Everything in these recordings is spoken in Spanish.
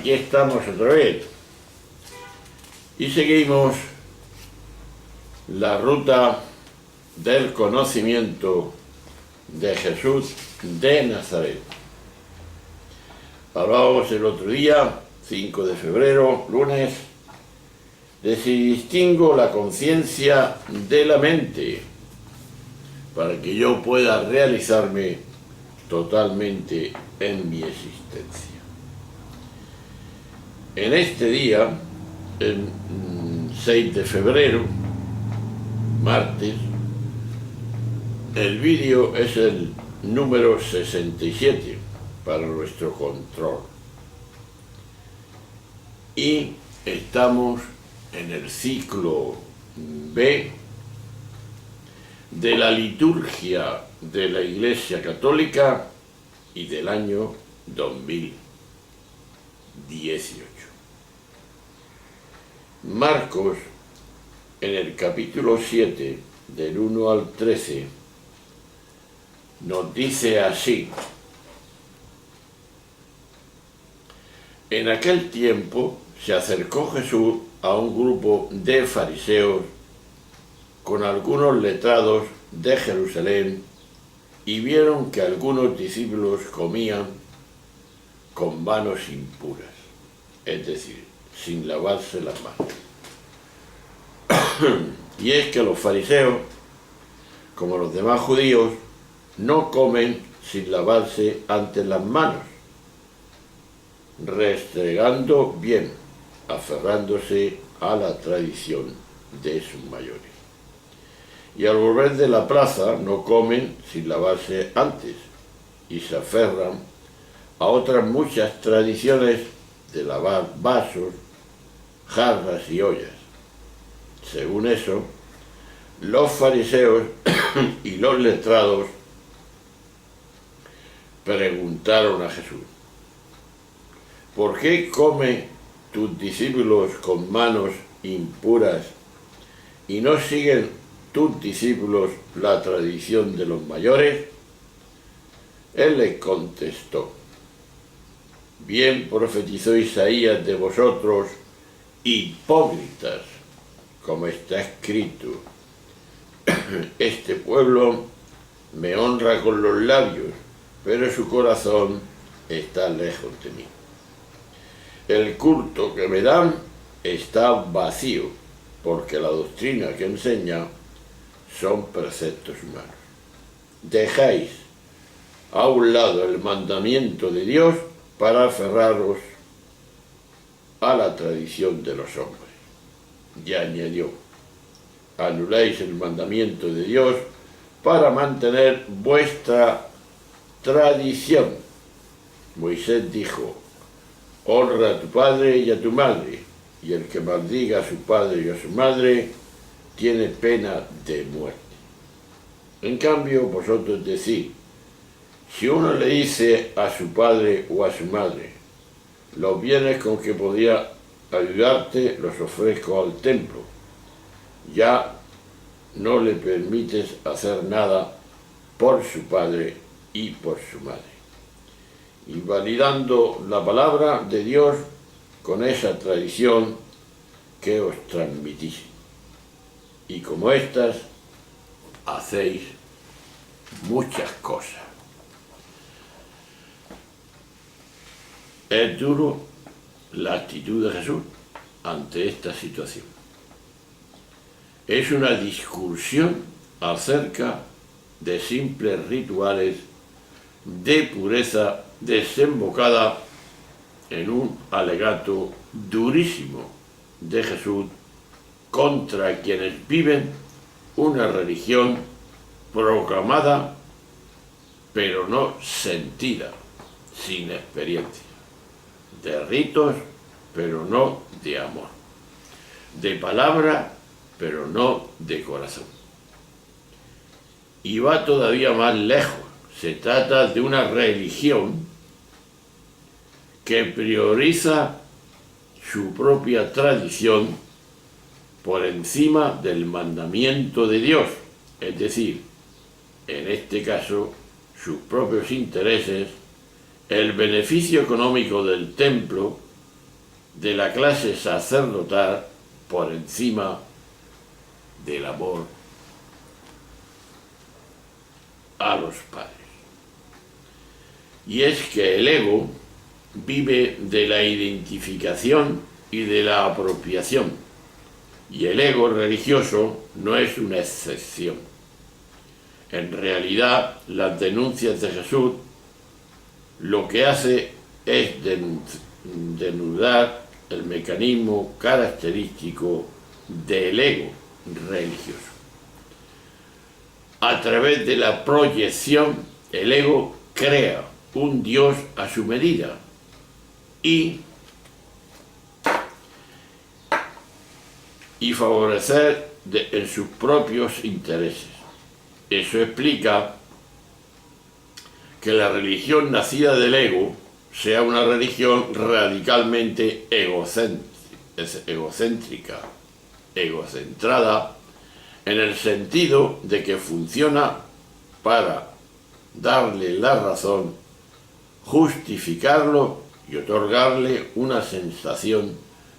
aquí estamos otra vez y seguimos la ruta del conocimiento de Jesús de Nazaret. Hablábamos el otro día, 5 de febrero, lunes, de si distingo la conciencia de la mente para que yo pueda realizarme totalmente en mi existencia. En este día, el 6 de febrero, martes, el vídeo es el número 67 para nuestro control. Y estamos en el ciclo B de la liturgia de la Iglesia Católica y del año 2018. Marcos, en el capítulo 7, del 1 al 13, nos dice así: en aquel tiempo se acercó Jesús a un grupo de fariseos con algunos letrados de Jerusalén y vieron que algunos discípulos comían con manos impuras, es decir, sin lavarse las manos. Y es que los fariseos, como los demás judíos, no comen sin lavarse antes las manos, restregando bien, aferrándose a la tradición de sus mayores. Y al volver de la plaza no comen sin lavarse antes y se aferran a otras muchas tradiciones de lavar vasos, jarras y ollas. Según eso, los fariseos y los letrados preguntaron a Jesús: ¿por qué comen tus discípulos con manos impuras y no siguen tus discípulos la tradición de los mayores? Él les contestó: bien profetizó Isaías de vosotros, hipócritas, como está escrito: este pueblo me honra con los labios, pero su corazón está lejos de mí. El culto que me dan está vacío, porque la doctrina que enseña son preceptos humanos. Dejáis a un lado el mandamiento de Dios para aferraros a la tradición de los hombres. Y añadió: anuláis el mandamiento de Dios para mantener vuestra tradición. Moisés dijo: honra a tu padre y a tu madre, y el que maldiga a su padre y a su madre tiene pena de muerte. En cambio, vosotros decís: si uno le dice a su padre o a su madre, los bienes con que podía ayudarte los ofrezco al templo, ya no le permites hacer nada por su padre y por su madre, invalidando la palabra de Dios con esa tradición que os transmitís. Y como estas, hacéis muchas cosas. Es duro la actitud de Jesús ante esta situación. Es una discusión acerca de simples rituales de pureza desembocada en un alegato durísimo de Jesús contra quienes viven una religión proclamada pero no sentida, sin experiencia, de ritos pero no de amor, de palabra pero no de corazón. Y va todavía más lejos. Se trata de una religión que prioriza su propia tradición por encima del mandamiento de Dios, es decir, en este caso, sus propios intereses, el beneficio económico del templo de la clase sacerdotal por encima del amor a los padres. Y es que el ego vive de la identificación y de la apropiación, y el ego religioso no es una excepción. En realidad, las denuncias de Jesús lo que hace es denudar el mecanismo característico del ego religioso. A través de la proyección, el ego crea un Dios a su medida y favorecer en sus propios intereses. Eso explica que la religión nacida del ego sea una religión radicalmente egocéntrica, egocentrada, en el sentido de que funciona para darle la razón, justificarlo y otorgarle una sensación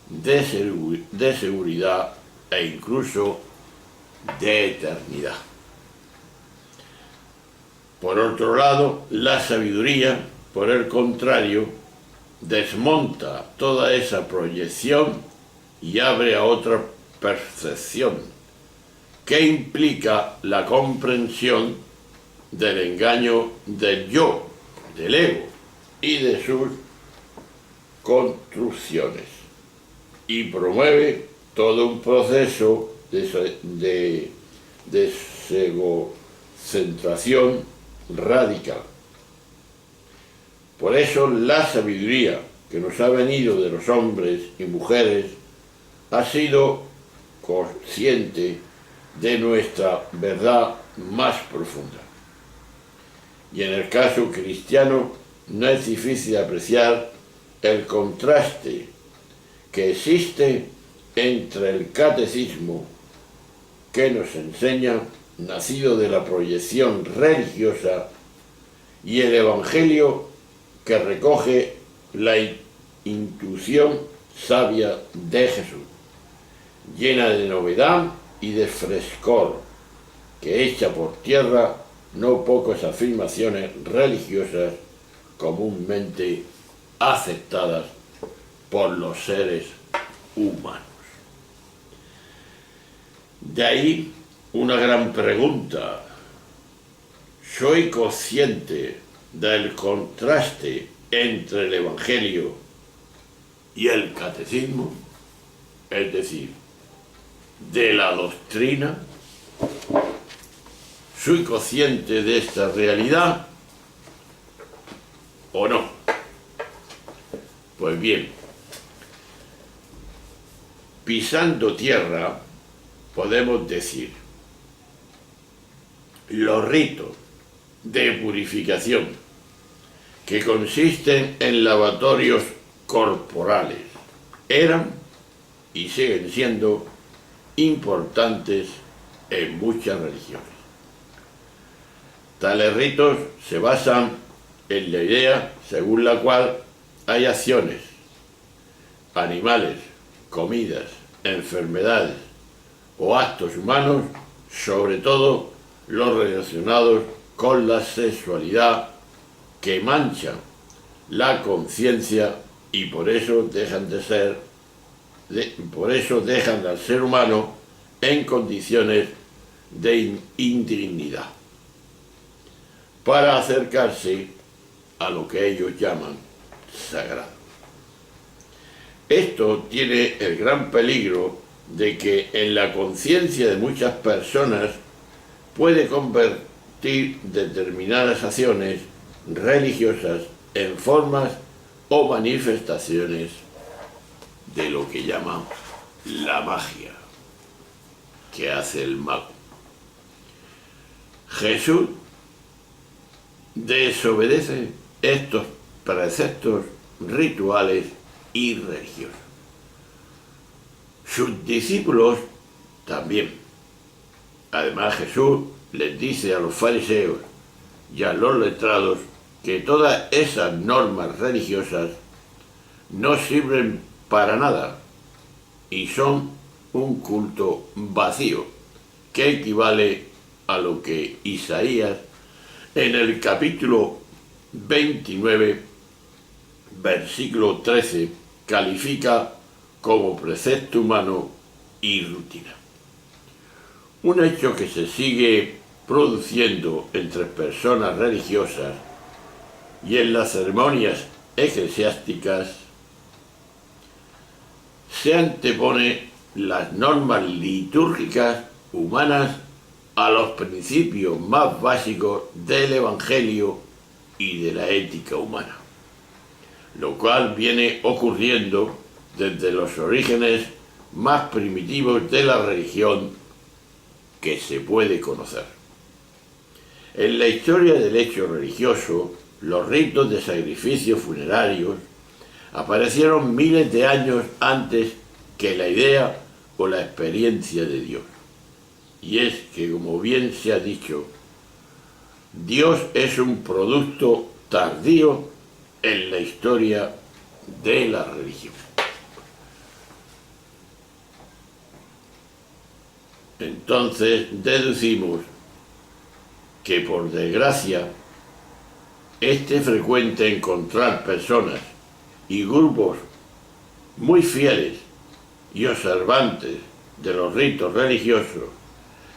de seguridad e incluso de eternidad. Por otro lado, la sabiduría, por el contrario, desmonta toda esa proyección y abre a otra percepción, que implica la comprensión del engaño del yo, del ego y de sus construcciones, y promueve todo un proceso de desegocentración radical. Por eso la sabiduría que nos ha venido de los hombres y mujeres ha sido consciente de nuestra verdad más profunda. Y en el caso cristiano no es difícil apreciar el contraste que existe entre el catecismo que nos enseña, nacido de la proyección religiosa, y el Evangelio que recoge la intuición sabia de Jesús, llena de novedad y de frescor, que echa por tierra no pocas afirmaciones religiosas comúnmente aceptadas por los seres humanos. De ahí una gran pregunta: ¿soy consciente del contraste entre el Evangelio y el catecismo? Es decir, de la doctrina. ¿Soy consciente de esta realidad o no? Pues bien, pisando tierra, podemos decir, los ritos de purificación, que consisten en lavatorios corporales, eran y siguen siendo importantes en muchas religiones. Tales ritos se basan en la idea según la cual hay acciones, animales, comidas, enfermedades o actos humanos, sobre todo los relacionados con la sexualidad, que manchan la conciencia y por eso dejan al ser humano en condiciones de indignidad, para acercarse a lo que ellos llaman sagrado. Esto tiene el gran peligro de que en la conciencia de muchas personas puede convertir determinadas acciones religiosas en formas o manifestaciones de lo que llaman la magia que hace el mago. Jesús desobedece estos preceptos rituales y religiosos. Sus discípulos también. Además, Jesús les dice a los fariseos y a los letrados que todas esas normas religiosas no sirven para nada y son un culto vacío, que equivale a lo que Isaías en el capítulo 29, versículo 13, califica como precepto humano y rutina. Un hecho que se sigue produciendo entre personas religiosas y en las ceremonias eclesiásticas se antepone las normas litúrgicas humanas a los principios más básicos del Evangelio y de la ética humana, lo cual viene ocurriendo desde los orígenes más primitivos de la religión que se puede conocer. En la historia del hecho religioso, los ritos de sacrificios funerarios aparecieron miles de años antes que la idea o la experiencia de Dios. Y es que, como bien se ha dicho, Dios es un producto tardío en la historia de la religión. Entonces deducimos que, por desgracia, es frecuente encontrar personas y grupos muy fieles y observantes de los ritos religiosos,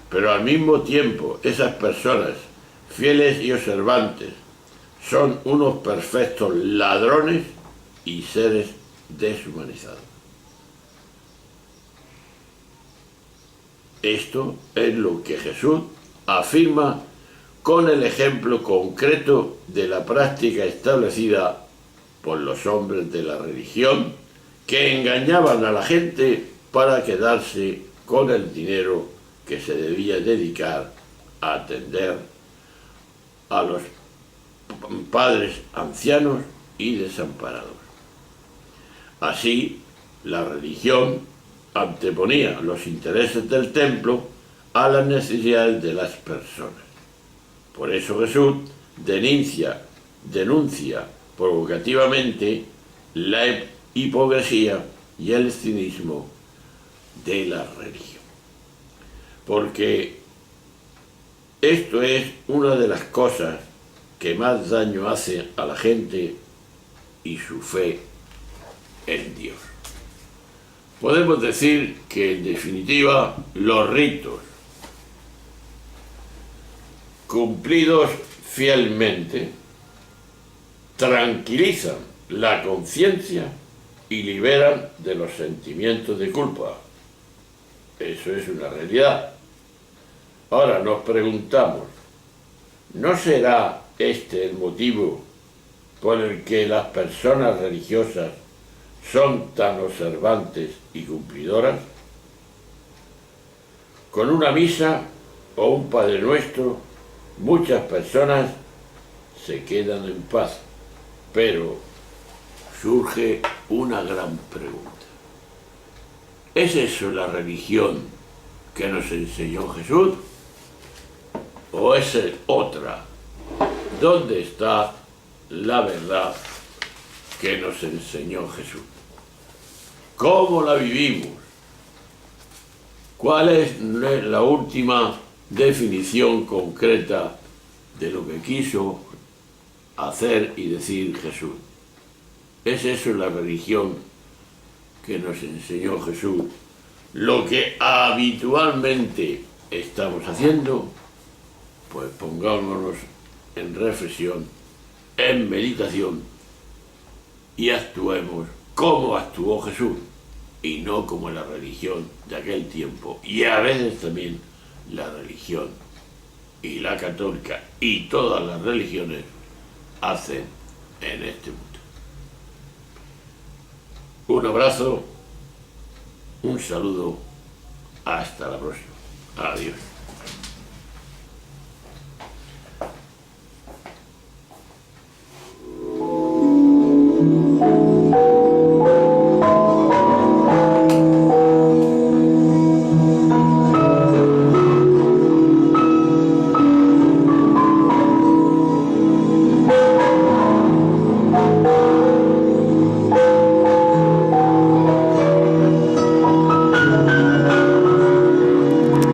pero al mismo tiempo esas personas fieles y observantes son unos perfectos ladrones y seres deshumanizados. Esto es lo que Jesús afirma con el ejemplo concreto de la práctica establecida por los hombres de la religión que engañaban a la gente para quedarse con el dinero que se debía dedicar a atender a los padres ancianos y desamparados. Así, la religión anteponía los intereses del templo a las necesidades de las personas. Por eso Jesús denuncia provocativamente la hipocresía y el cinismo de la religión. Porque esto es una de las cosas que más daño hace a la gente y su fe en Dios. Podemos decir que, en definitiva, los ritos cumplidos fielmente tranquilizan la conciencia y liberan de los sentimientos de culpa. Eso es una realidad. Ahora nos preguntamos, ¿no será este el motivo por el que las personas religiosas son tan observantes y cumplidoras? Con una misa o un Padre Nuestro, muchas personas se quedan en paz, pero surge una gran pregunta. ¿Es eso la religión que nos enseñó Jesús? ¿O es otra? ¿Dónde está la verdad que nos enseñó Jesús? ¿Cómo la vivimos? ¿Cuál es la última definición concreta de lo que quiso hacer y decir Jesús? ¿Es eso la religión que nos enseñó Jesús? Lo que habitualmente estamos haciendo, pues pongámonos en reflexión, en meditación, y actuemos como actuó Jesús, y no como la religión de aquel tiempo, y a veces también la religión y la católica y todas las religiones hacen en este mundo. Un abrazo, un saludo, hasta la próxima. Adiós.